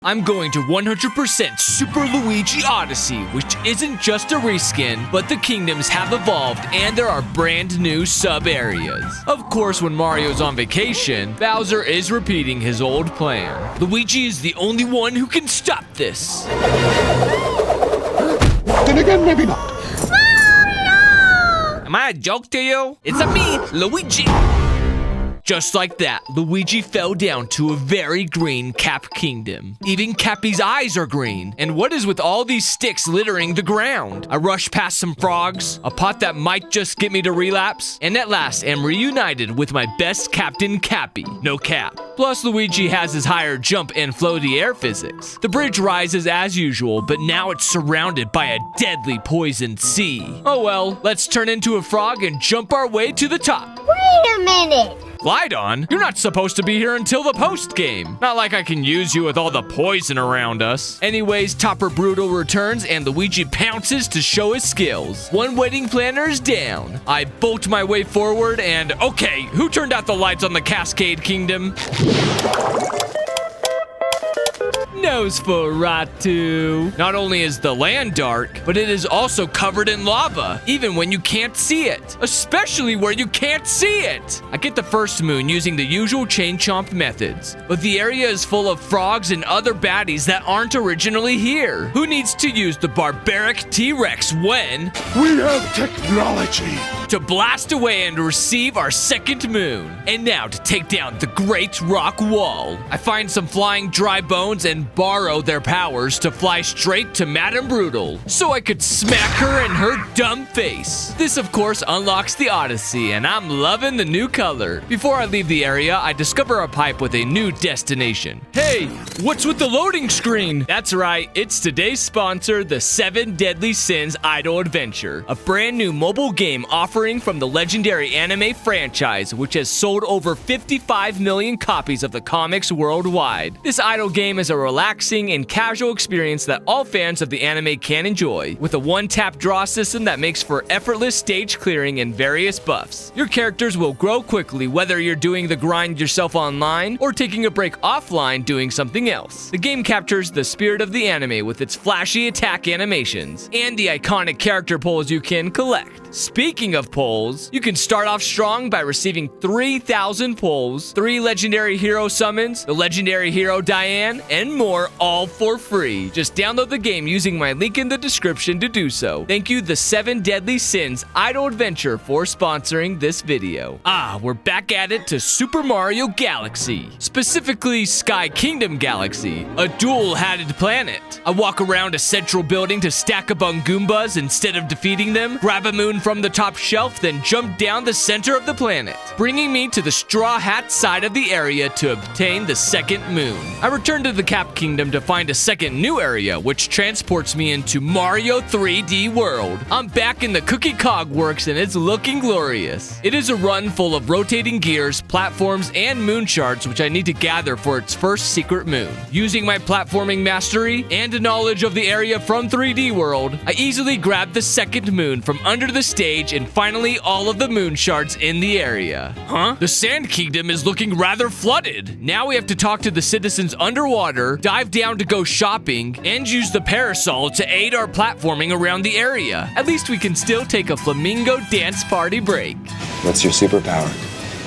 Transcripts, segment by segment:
I'm going to 100% Super Luigi Odyssey, which isn't just a reskin, but the kingdoms have evolved and there are brand new sub-areas. Of course, when Mario's on vacation, Bowser is repeating his old plan. Luigi is the only one who can stop this. Then again, maybe not. Mario! Am I a joke to you? It's me, Luigi. Just like that, Luigi fell down to a very green Cap Kingdom. Even Cappy's eyes are green. And what is with all these sticks littering the ground? I rush past some frogs, a pot that might just get me to relapse, and at last am reunited with my best Captain Cappy, no cap. Plus, Luigi has his higher jump and floaty air physics. The bridge rises as usual, but now it's surrounded by a deadly poison sea. Oh well, let's turn into a frog and jump our way to the top. Wait a minute! Glide on? You're not supposed to be here until the post-game. Not like I can use you with all the poison around us. Anyways, Topper Brutal returns and Luigi pounces to show his skills. One wedding planner is down. I bolt my way forward and okay, who turned out the lights on the Cascade Kingdom? Nosferatu. Not only is the land dark, but it is also covered in lava, even when you can't see it. Especially where you can't see it. I get the first moon using the usual chain chomp methods, but the area is full of frogs and other baddies that aren't originally here. Who needs to use the barbaric T-Rex when We have technology. to blast away and receive our second moon? And now to take down the Great Rock Wall. I find some flying dry bones and borrow their powers to fly straight to Madame Brutal, so I could smack her in her dumb face. This, of course, unlocks the Odyssey, and I'm loving the new color. Before I leave the area, I discover a pipe with a new destination. Hey, what's with the loading screen? That's right, it's today's sponsor, the 7 Deadly Sins Idle Adventure, a brand new mobile game offering from the legendary anime franchise, which has sold over 55 million copies of the comics worldwide. This idle game is a relaxing and casual experience that all fans of the anime can enjoy, with a one-tap draw system that makes for effortless stage clearing and various buffs. Your characters will grow quickly whether you're doing the grind yourself online or taking a break offline doing something else. The game captures the spirit of the anime with its flashy attack animations and the iconic character pulls you can collect. Speaking of pulls, you can start off strong by receiving 3,000 pulls, 3 legendary hero summons, the legendary hero Diane, and more, all for free. Just download the game using my link in the description to do so. Thank you, the 7 Deadly Sins Idle Adventure, for sponsoring this video. We're back at it to Super Mario Galaxy, specifically Sky Kingdom Galaxy, a dual-hatted planet. I walk around a central building to stack up on Goombas instead of defeating them, grab a moon from the top shelf, then jump down the center of the planet, bringing me to the Straw Hat side of the area to obtain the second moon. I return to the Cap Kingdom to find a second new area, which transports me into Mario 3D World. I'm back in the Cookie Cog Works and it's looking glorious. It is a run full of rotating gears, platforms, and moon shards which I need to gather for its first secret moon. Using my platforming mastery and knowledge of the area from 3D World, I easily grab the second moon from under the stage and finally all of the moon shards in the area. The Sand Kingdom is looking rather flooded. Now we have to talk to the citizens underwater, dive down to go shopping, and use the parasol to aid our platforming around the area. At least we can still take a flamingo dance party break. What's your superpower?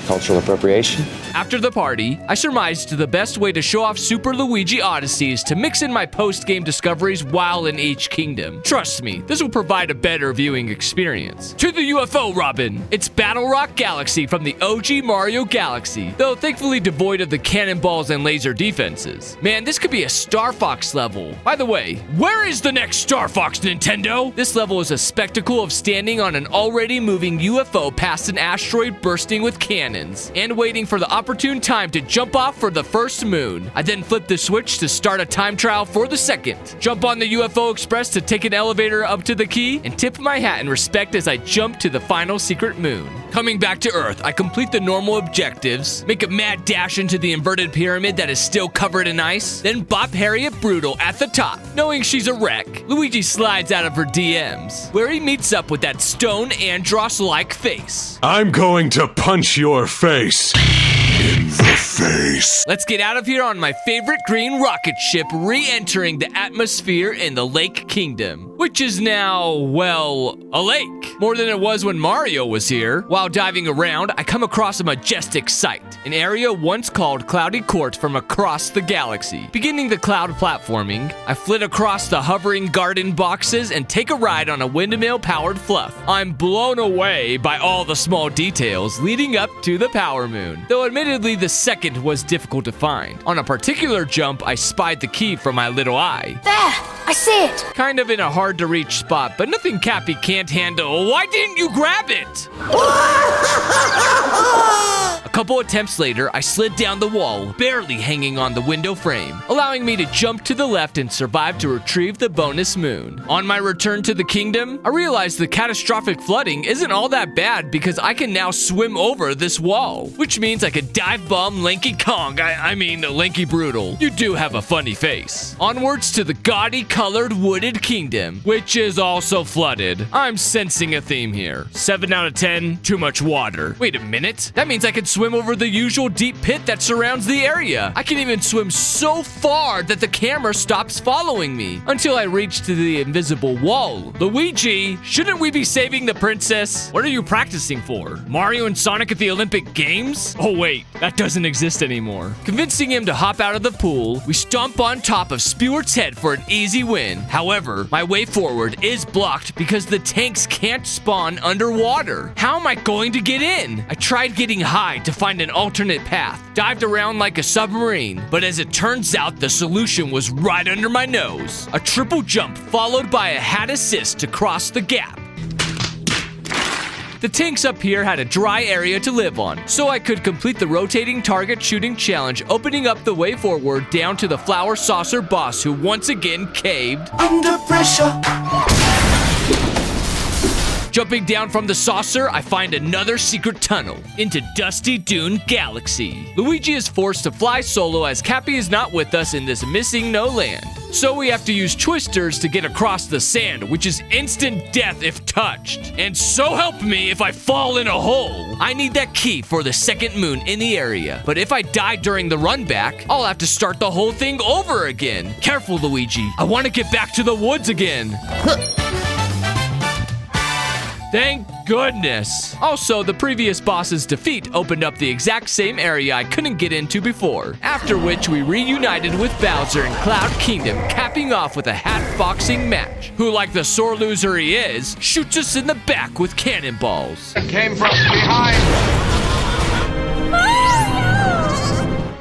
Cultural appropriation? After the party, I surmised the best way to show off Super Luigi Odyssey is to mix in my post-game discoveries while in each kingdom. Trust me, this will provide a better viewing experience. To the UFO, Robin! It's Battle Rock Galaxy from the OG Mario Galaxy, though thankfully devoid of the cannonballs and laser defenses. Man, this could be a Star Fox level. By the way, where is the next Star Fox, Nintendo? This level is a spectacle of standing on an already moving UFO past an asteroid bursting with cannons, and waiting for the opportune time to jump off for the first moon. I then flip the switch to start a time trial for the second. Jump on the UFO Express to take an elevator up to the key, and tip my hat in respect as I jump to the final secret moon. Coming back to Earth, I complete the normal objectives, make a mad dash into the inverted pyramid that is still covered in ice, then bop Harriet Brutal at the top. Knowing she's a wreck, Luigi slides out of her DMs, where he meets up with that stone Andross-like face. I'm going to punch your face in the face. Let's get out of here on my favorite green rocket ship, re-entering the atmosphere in the Lake Kingdom, which is now, well, a lake. More than it was when Mario was here. While diving around, I come across a majestic sight, an area once called Cloudy Court from across the galaxy. Beginning the cloud platforming, I flit across the hovering garden boxes and take a ride on a windmill-powered fluff. I'm blown away by all the small details leading up to the Power Moon, though admittedly the second was difficult to find. On a particular jump, I spied the key from my little eye. There! I see it! Kind of in a hard-to-reach spot, but nothing Cappy can't handle. Why didn't you grab it? A couple attempts later, I slid down the wall, barely hanging on the window frame, allowing me to jump to the left and survive to retrieve the bonus moon. On my return to the kingdom, I realized the catastrophic flooding isn't all that bad because I can now swim over this wall, which means I could dive bomb Lanky Kong. I mean, Lanky Brutal. You do have a funny face. Onwards to the gaudy colored wooded kingdom, which is also flooded. I'm sensing a theme here. 7 out of 10, too much water. Wait a minute, that means I can swim over the usual deep pit that surrounds the area. I can even swim so far that the camera stops following me until I reach to the invisible wall. Luigi, shouldn't we be saving the princess? What are you practicing for? Mario and Sonic at the Olympic Games? Oh wait, that doesn't exist anymore. Convincing him to hop out of the pool, we stomp on top of Spewart's head for an easy win. However, my way forward is blocked because the tanks can't spawn underwater. How am I going to get in? I tried getting high to find an alternate path, dived around like a submarine, but as it turns out, the solution was right under my nose. A triple jump followed by a hat assist to cross the gap. The tanks up here had a dry area to live on, so I could complete the rotating target shooting challenge, opening up the way forward down to the flower saucer boss who once again caved. Under pressure. Jumping down from the saucer, I find another secret tunnel into Dusty Dune Galaxy. Luigi is forced to fly solo as Cappy is not with us in this missing no land. So we have to use twisters to get across the sand, which is instant death if touched. And so help me if I fall in a hole. I need that key for the second moon in the area. But if I die during the run back, I'll have to start the whole thing over again. Careful, Luigi. I want to get back to the woods again. Thank goodness. Also, the previous boss's defeat opened up the exact same area I couldn't get into before, after which we reunited with Bowser in Cloud Kingdom, capping off with a hat boxing match, who, like the sore loser he is, shoots us in the back with cannonballs. It came from behind.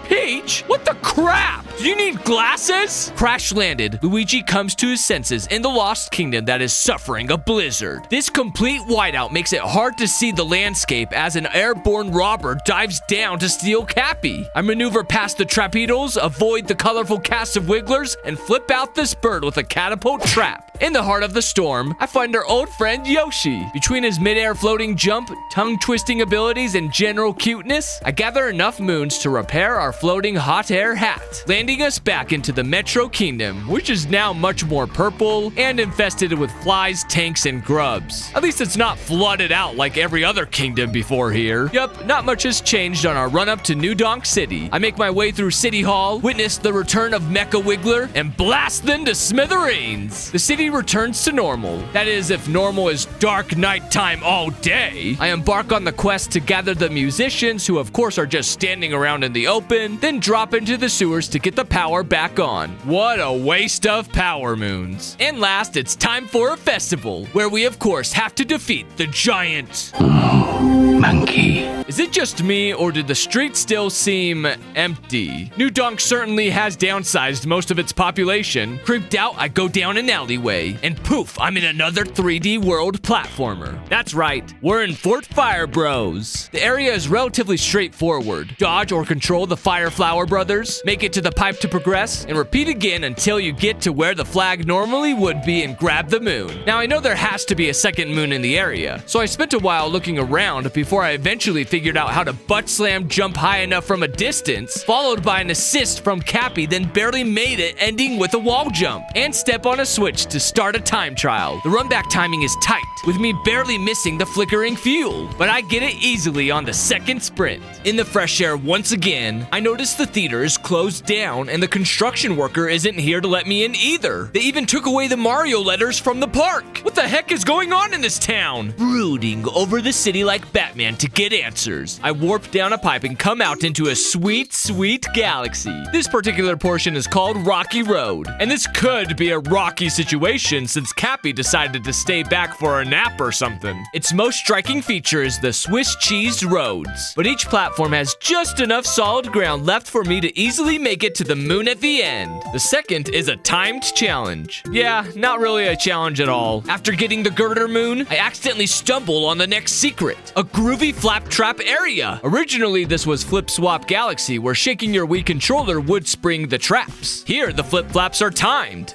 Peach, what the crap? Do you need glasses? Crash landed. Luigi comes to his senses in the Lost Kingdom that is suffering a blizzard. This complete whiteout makes it hard to see the landscape as an airborne robber dives down to steal Cappy. I maneuver past the Trapedos, avoid the colorful cast of wigglers, and flip out this bird with a catapult trap. In the heart of the storm, I find our old friend Yoshi. Between his mid-air floating jump, tongue-twisting abilities, and general cuteness, I gather enough moons to repair our floating hot air hat, landing us back into the Metro Kingdom, which is now much more purple and infested with flies, tanks, and grubs. At least it's not flooded out like every other kingdom before here. Yup, not much has changed on our run-up to New Donk City. I make my way through City Hall, witness the return of Mecha Wiggler, and blast them to smithereens. The city returns to normal. That is, if normal is dark nighttime all day. I embark on the quest to gather the musicians, who of course are just standing around in the open, then drop into the sewers to get the power back on. What a waste of power moons. And last, it's time for a festival, where we of course have to defeat the giant Monkey. Is it just me, or did the streets still seem empty? New Donk certainly has downsized most of its population. Creeped out, I go down an alleyway, and poof, I'm in another 3D world platformer. That's right, we're in Fort Fire Bros. The area is relatively straightforward. Dodge or control the Fire Flower Brothers, make it to the pipe to progress, and repeat again until you get to where the flag normally would be and grab the moon. Now, I know there has to be a second moon in the area, so I spent a while looking around before I eventually figured out how to butt slam jump high enough from a distance, followed by an assist from Cappy, then barely made it, ending with a wall jump, and step on a switch to start a time trial. The run back timing is tight, with me barely missing the flickering fuel, but I get it easily on the second sprint. In the fresh air once again, I notice the theater is closed down and the construction worker isn't here to let me in either. They even took away the Mario letters from the park. What the heck is going on in this town? Brooding over the city like Batman to get answers, I warp down a pipe and come out into a sweet, sweet galaxy. This particular portion is called Rocky Road, and this could be a rocky situation since Cappy decided to stay back for a nap or something. Its most striking feature is the Swiss cheese roads, but each platform has just enough solid ground left for me to easily make it to the moon at the end. The second is a timed challenge. Yeah, not really a challenge at all. After getting the girder moon, I accidentally stumble on the next secret, a groovy flap trap area. Originally, this was Flip Swap Galaxy, where shaking your Wii controller would spring the traps. Here, the flip flaps are timed,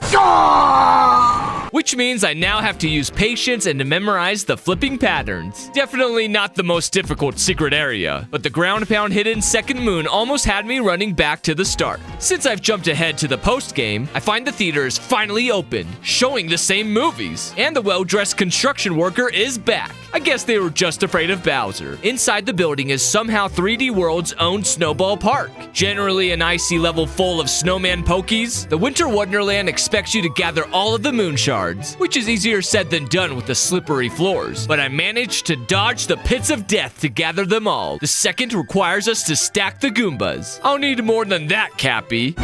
which means I now have to use patience and to memorize the flipping patterns. Definitely not the most difficult secret area, but the ground pound hidden second moon almost had me running back to the start. Since I've jumped ahead to the post game, I find the theater is finally open, showing the same movies, and the well-dressed construction worker is back. I guess they were just afraid of Bowser. Inside the building is somehow 3D World's own Snowball Park. Generally an icy level full of snowman pokies, the Winter Wonderland expects you to gather all of the moon shards, which is easier said than done with the slippery floors, but I managed to dodge the pits of death to gather them all. The second requires us to stack the Goombas. I'll need more than that, Cappy.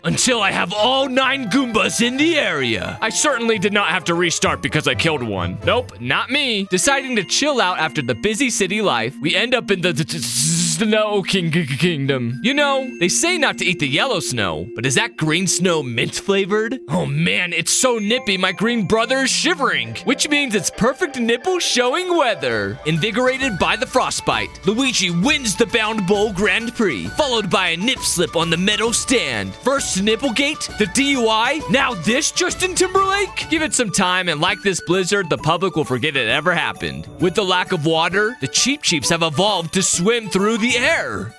Until I have all 9 Goombas in the area. I certainly did not have to restart because I killed one. Nope, not me. Deciding to chill out after the busy city life, we end up in the Snow Kingdom. You know, they say not to eat the yellow snow, but is that green snow mint flavored? Oh man, it's so nippy my green brother is shivering, which means it's perfect nipple showing weather. Invigorated by the frostbite, Luigi wins the Bound Bowl Grand Prix, followed by a nip slip on the metal stand. First Nipplegate, the DUI, now this Justin Timberlake? Give it some time, and like this blizzard, the public will forget it ever happened. With the lack of water, the Cheep Cheeps have evolved to swim through the air.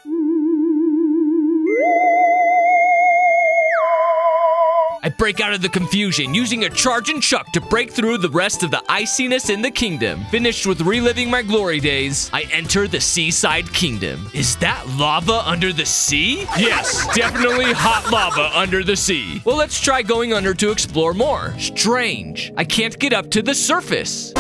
I break out of the confusion, using a charge and chuck to break through the rest of the iciness in the kingdom. Finished with reliving my glory days, I enter the seaside kingdom. Is that lava under the sea? Yes, definitely hot lava under the sea. Well, let's try going under to explore more. Strange, I can't get up to the surface.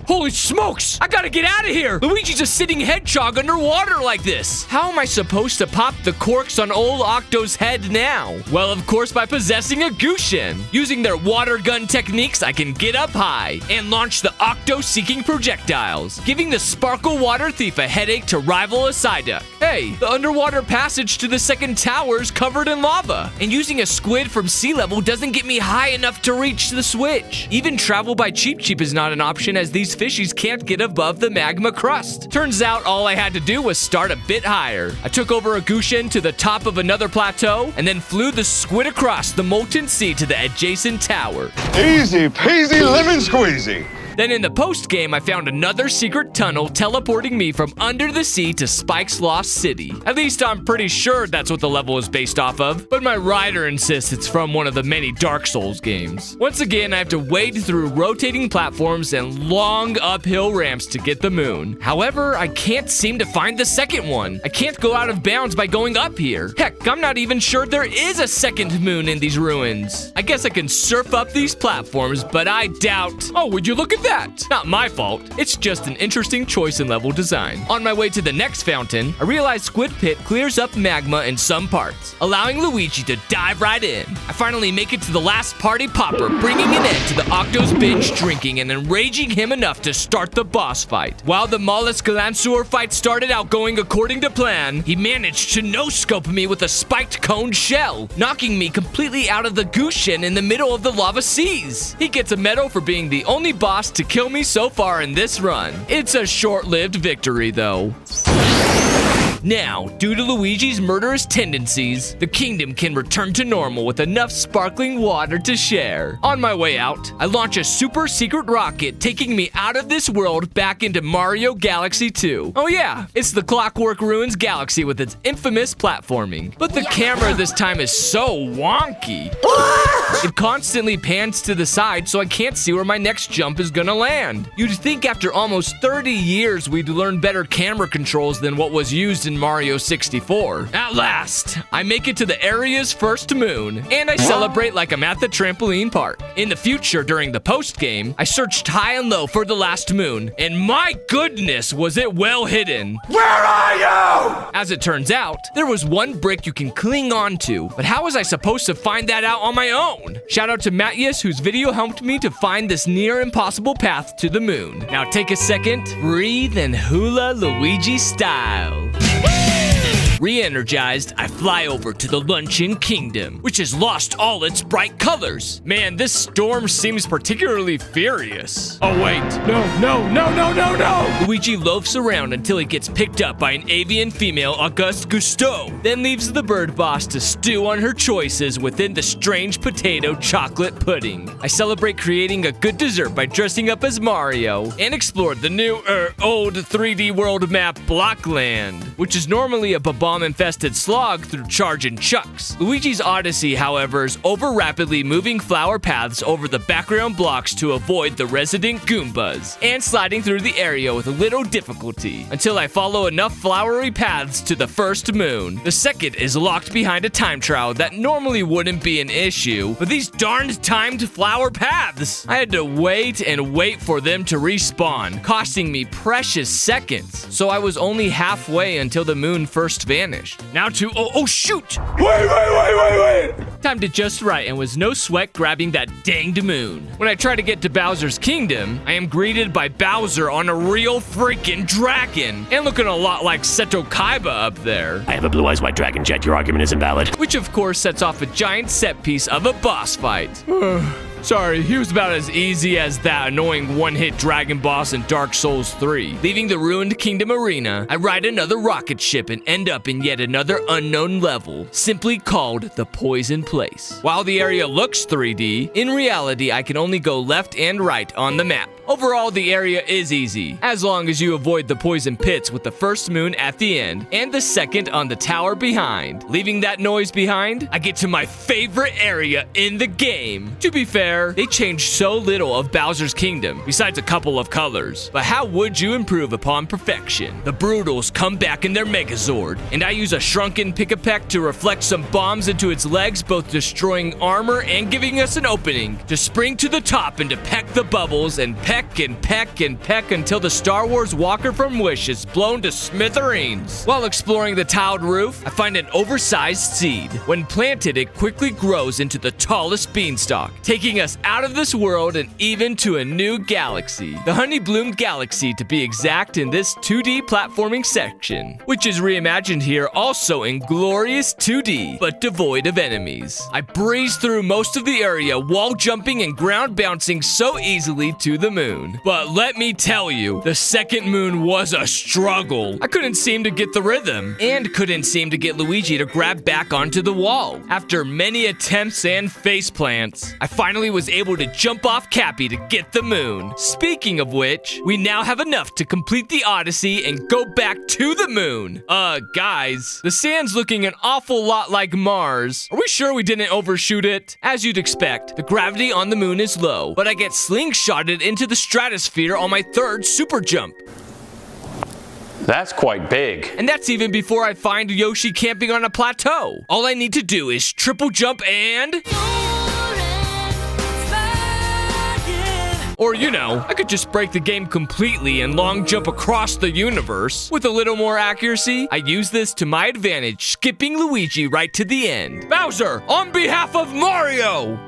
Holy smokes! I gotta get out of here! Luigi's a sitting hedgehog underwater like this. How am I supposed to pop the corks on old Octo's head now? Well, of course, by possessing a Gushin. Using their water gun techniques, I can get up high and launch the Octo-seeking projectiles, giving the Sparkle Water Thief a headache to rival a Psyduck. Hey, the underwater passage to the second tower is covered in lava, and using a squid from sea level doesn't get me high enough to reach the switch. Even travel by Cheep Cheep is not an option, as these fishies can't get above the magma crust. Turns out all I had to do was start a bit higher. I took over a Gushin to the top of another plateau, and then flew the squid across the molten sea to the adjacent tower. Easy peasy lemon squeezy. Then in the post-game, I found another secret tunnel teleporting me from under the sea to Spike's Lost City. At least I'm pretty sure that's what the level is based off of, but my rider insists it's from one of the many Dark Souls games. Once again, I have to wade through rotating platforms and long uphill ramps to get the moon. However, I can't seem to find the second one. I can't go out of bounds by going up here. Heck, I'm not even sure there is a second moon in these ruins. I guess I can surf up these platforms, but I doubt. Oh, would you look at that? Not my fault. It's just an interesting choice in level design. On my way to the next fountain, I realized Squid Pit clears up magma in some parts, allowing Luigi to dive right in. I finally make it to the last party popper, bringing an end to the Octo's binge drinking and enraging him enough to start the boss fight. While the Mollusk Lancer fight started out going according to plan, he managed to no-scope me with a spiked cone shell, knocking me completely out of the Gushin in the middle of the lava seas. He gets a medal for being the only boss to kill me so far in this run. It's a short-lived victory, though. Now, due to Luigi's murderous tendencies, the kingdom can return to normal with enough sparkling water to share. On my way out, I launch a super secret rocket taking me out of this world back into Mario Galaxy 2. Oh yeah, it's the Clockwork Ruins Galaxy with its infamous platforming. But the camera this time is so wonky. It constantly pans to the side so I can't see where my next jump is gonna land. You'd think after almost 30 years we'd learn better camera controls than what was used in Mario 64. At last, I make it to the area's first moon, and I celebrate like I'm at the trampoline park. In the future, during the post-game, I searched high and low for the last moon, and my goodness, was it well hidden. Where are you? As it turns out, there was one brick you can cling on to, but how was I supposed to find that out on my own? Shout out to Matthias, whose video helped me to find this near impossible path to the moon. Now take a second, breathe, and hula Luigi style. Re-energized, I fly over to the Luncheon Kingdom, which has lost all its bright colors. Man, this storm seems particularly furious. Oh wait, no. Luigi loafs around until he gets picked up by an avian female Auguste Gusteau, then leaves the bird boss to stew on her choices within the strange potato chocolate pudding. I celebrate creating a good dessert by dressing up as Mario and explore the new, old 3D world map Blockland, which is normally a bomb-infested slog through charge and chucks. Luigi's Odyssey, however, is over rapidly moving flower paths over the background blocks to avoid the resident Goombas, and sliding through the area with little difficulty, until I follow enough flowery paths to the first moon. The second is locked behind a time trial that normally wouldn't be an issue, but these darned timed flower paths! I had to wait and wait for them to respawn, costing me precious seconds, so I was only halfway until the moon first vanished. Now to, oh shoot! Wait! Timed it just right and was no sweat grabbing that danged moon. When I try to get to Bowser's Kingdom, I am greeted by Bowser on a real freaking dragon, and looking a lot like Seto Kaiba up there. I have a blue eyes white dragon jet. Your argument is invalid. Which of course sets off a giant set piece of a boss fight. Sorry, he was about as easy as that annoying one-hit dragon boss in Dark Souls 3. Leaving the ruined Kingdom Arena, I ride another rocket ship and end up in yet another unknown level, simply called the Poison Place. While the area looks 3D, in reality I can only go left and right on the map. Overall, the area is easy, as long as you avoid the poison pits with the first moon at the end, and the second on the tower behind. Leaving that noise behind, I get to my favorite area in the game. To be fair, they changed so little of Bowser's Kingdom, besides a couple of colors. But how would you improve upon perfection? The Brutals come back in their Megazord, and I use a shrunken Pick-a-Peck to reflect some bombs into its legs, both destroying armor and giving us an opening to spring to the top and to peck the bubbles and peck until the Star Wars Walker from Wish is blown to smithereens. While exploring the tiled roof, I find an oversized seed. When planted, it quickly grows into the tallest beanstalk, taking us out of this world and even to a new galaxy. The Honey Bloom Galaxy, to be exact, in this 2D platforming section, which is reimagined here also in glorious 2D, but devoid of enemies. I breeze through most of the area, wall jumping and ground bouncing so easily to the moon. But let me tell you, the second moon was a struggle. I couldn't seem to get the rhythm, and couldn't seem to get Luigi to grab back onto the wall. After many attempts and face plants, I finally was able to jump off Cappy to get the moon. Speaking of which, we now have enough to complete the Odyssey and go back to the moon. Guys, the sand's looking an awful lot like Mars. Are we sure we didn't overshoot it? As you'd expect, the gravity on the moon is low, but I get slingshotted into the stratosphere on my third super jump. That's quite big. And that's even before I find Yoshi camping on a plateau. All I need to do is triple jump and... Or, you know, I could just break the game completely and long jump across the universe. With a little more accuracy, I use this to my advantage, skipping Luigi right to the end. Bowser, on behalf of Mario!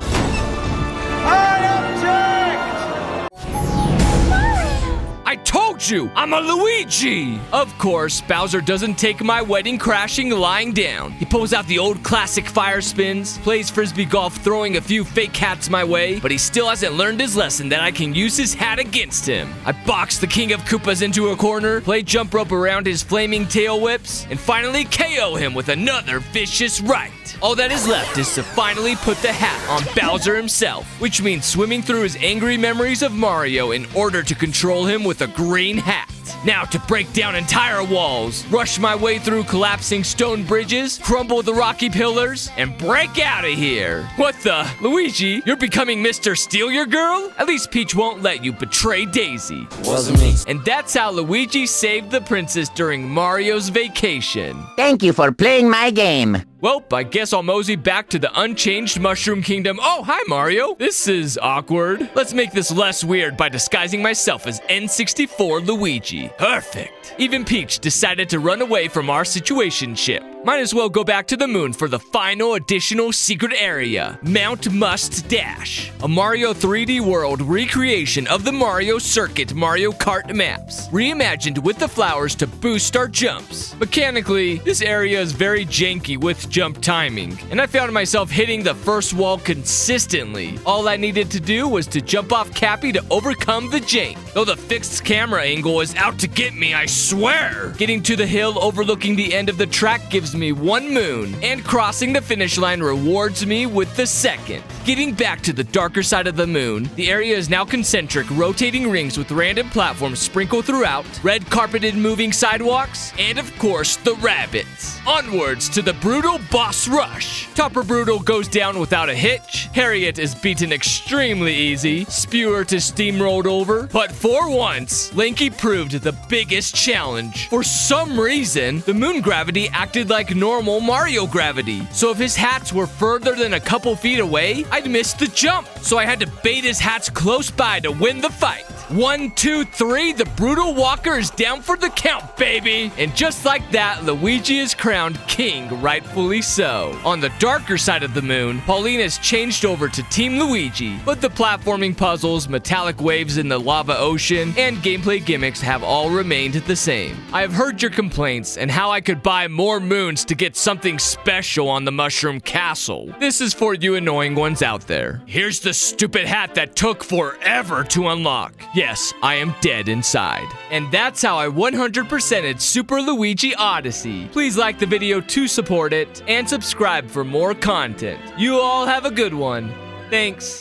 I told you, I'm a Luigi! Of course, Bowser doesn't take my wedding crashing lying down. He pulls out the old classic fire spins, plays frisbee golf throwing a few fake hats my way, but he still hasn't learned his lesson that I can use his hat against him. I box the King of Koopas into a corner, play jump rope around his flaming tail whips, and finally KO him with another vicious right. All that is left is to finally put the hat on Bowser himself, which means swimming through his angry memories of Mario in order to control him with a green hat. Now to break down entire walls, rush my way through collapsing stone bridges, crumble the rocky pillars, and break out of here. What the? Luigi, you're becoming Mr. Steal Your Girl? At least Peach won't let you betray Daisy. Wasn't me. And that's how Luigi saved the princess during Mario's vacation. Thank you for playing my game. Well, I guess I'll mosey back to the unchanged Mushroom Kingdom. Oh, hi, Mario. This is awkward. Let's make this less weird by disguising myself as N64 Luigi. Perfect. Even Peach decided to run away from our situationship. Might as well go back to the moon for the final additional secret area, Mount Must Dash, a Mario 3D World recreation of the Mario Circuit Mario Kart maps, reimagined with the flowers to boost our jumps. Mechanically, this area is very janky with jump timing, and I found myself hitting the first wall consistently. All I needed to do was to jump off Cappy to overcome the jank. Though the fixed camera angle is out to get me, I swear! Getting to the hill overlooking the end of the track gives me 1 moon, and crossing the finish line rewards me with the 2nd. Getting back to the darker side of the moon, the area is now concentric, rotating rings with random platforms sprinkled throughout, red carpeted moving sidewalks, and of course, the rabbits. Onwards to the brutal boss rush. Topper Brutal goes down without a hitch, Harriet is beaten extremely easy, Spewert is steamrolled over, but for once, Lanky proved the biggest challenge. For some reason, the moon gravity acted like normal Mario gravity, so if his hats were further than a couple feet away, I'd miss the jump, so I had to bait his hats close by to win the fight. 1, 2, 3, the Brutal Walker is down for the count, baby! And just like that, Luigi is crowned king, rightfully so. On the darker side of the moon, Pauline has changed over to Team Luigi, but the platforming puzzles, metallic waves in the lava ocean, and gameplay gimmicks have all remained the same. I have heard your complaints and how I could buy more moons to get something special on the Mushroom Castle. This is for you annoying ones out there. Here's the stupid hat that took forever to unlock. Yes, I am dead inside. And that's how I 100%ed Super Luigi Odyssey. Please like the video to support it, and subscribe for more content. You all have a good one. Thanks.